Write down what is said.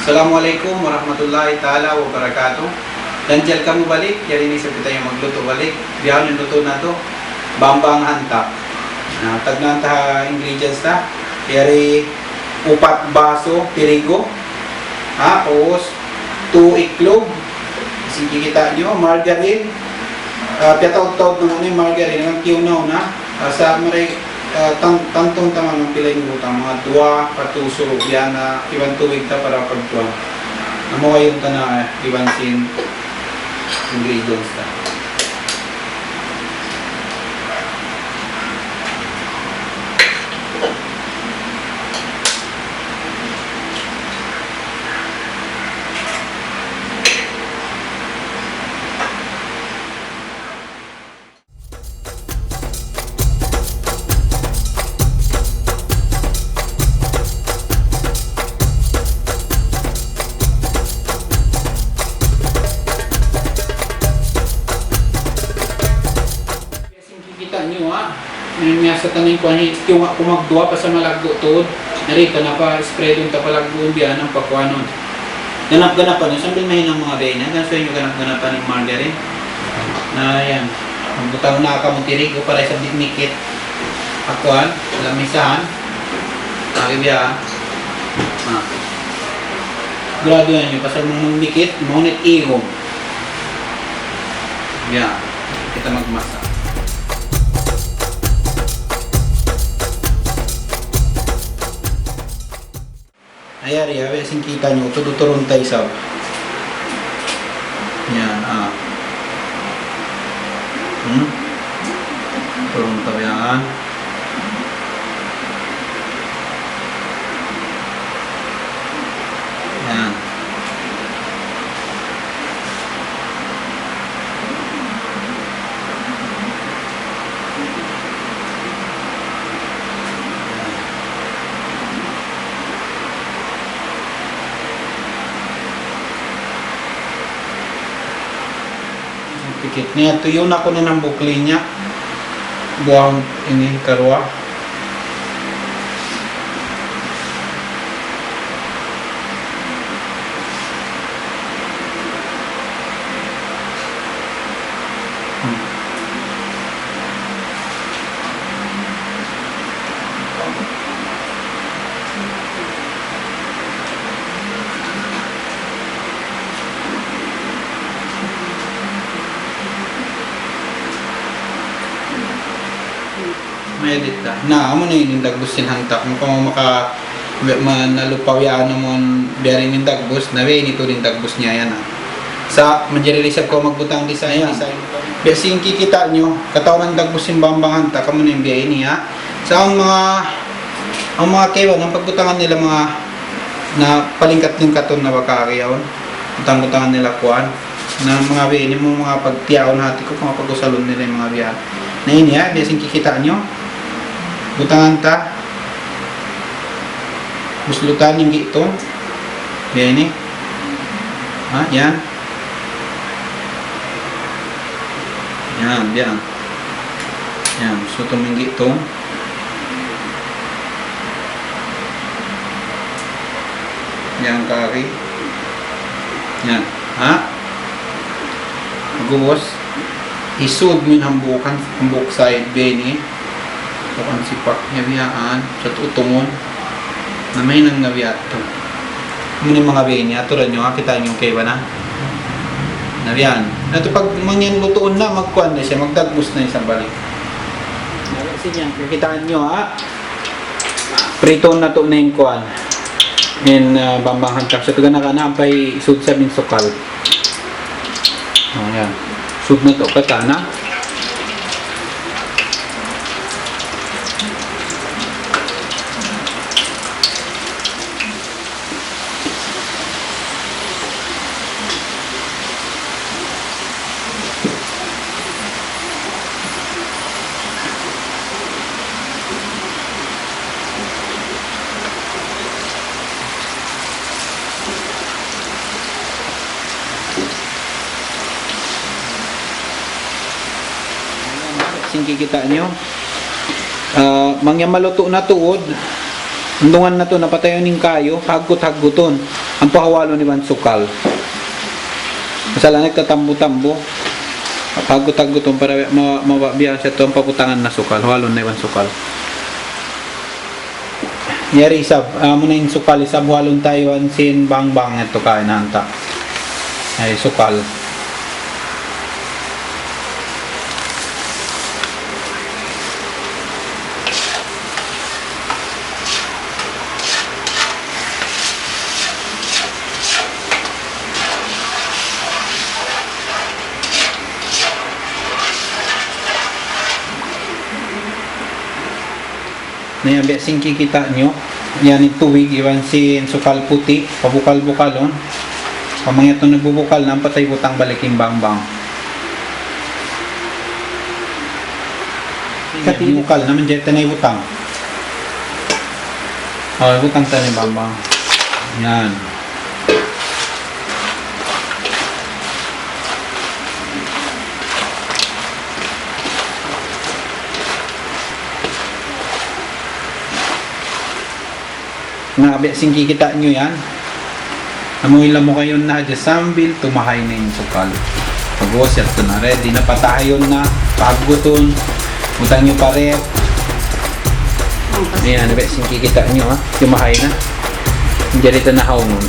Assalamualaikum warahmatullahi ta'ala wabarakatuh. Danjal kamu balik, jadi ini seperti yang magluto balik. Biyahan yung luto na to, bambang hanta. Tagnan ta ingredients ta. Yari 4 baso tirigo. Tapos 2 iklog. Sige kita nyo, margarine. Piataw-taw naman yung margarine, ang kiunaw na. Sa maray tantong tamang ang pilay ng utang, mga 2 patuso, yan na iwan tuwig ta para pagtuwan. Amo kayo ta na iwan sin ingredients ta. May sa tanin ko yung kumagduwa pa sa malagdo to narito na pa spread yung tapalagdoon biyan ng pakwanon ganap-ganapan yung sambil mahinang mga bena ganso yung ganap-ganapan yung margarine na yan magbutang na ka mong tirig o para sa diknikit akwan lamisahan nakibiyaan graduan nyo pasal mong mikit ngunit ihong yan kita magmasa. Ayari, sing kita nyo, tuturun tayo sa yan, turun tayo yan. Yan. Pikit niya, tuyo na ko na ng bukli niya buwang ini karwa may edit ta. Na, amo na yung dagbos sinhantak. Kung maka nalupawyaan naman bearing yung dagbos, na nito din dagbos niya yan. Sa majalilisap ko magbutang design. Kasi kikita nyo, katawan ng dagbos yung bambang hanta, kamo na yung biyayin niya. Sa ang mga kewan, ang pagbutangan nila mga na palingkat ng katon na bakariyaw, butang-butangan nila kuan, na mga biyayin mo mga pagtiyaon hati ko, mga pag-usalon nila yung mga biyahan. Na yun ya, biasing kikita nyo, butangan ta, buslutan yung gito, yan yan, yan, yan, yan, buslutan yung gito, yan kari, yan, magubos, isud min hambukan hambuk side beni bukan sipak nyabiyaan sa tutumon na may nang nabiyat to muni mga beni ato ran nyo kita nyo kay ba na nabiyan nato pag mangyan lutuon na magkuan na siya magdagbos na isang balik sige kitaan nyo prito na to na yung kuan in bambang hantak sa tuga nakanampay isud sa min sukal yan sud na to katana Kikita nyo mangya maluto na tuod andungan na to napatayon ning kayo hagot-haguton ang Ang pahawalo ni man sukal. Masala nagtatambo-tambo. Pagod-tagot para mababiyan siya ito ang paputangan na sukal. Hawalo na iwan sukal. Yari isab, muna yung sukal, isab halon tayo sin bang-bang ito kain hanta. Ay, sukal. Na yan, sing kikita nyo. Yan yung tuwig, iwan sin sukal puti, pabukal-bukalon. Pamangya itong nagbubukal, nampatay butang baliking bang-bang. Katinukal naman dyan, tanay butang. Butang tanay bang-bang. Yan. Nabi, singki kita nyo yan. Amoy lang mo kayo na dyan sambil, tumahay na yung sukal. Pag-uwas, ito na ready na patayon na, pagguton, butang nyo pa rep. Ayan, nabi, singki kita nyo ha, tumahay na. Diyan ito na haungon.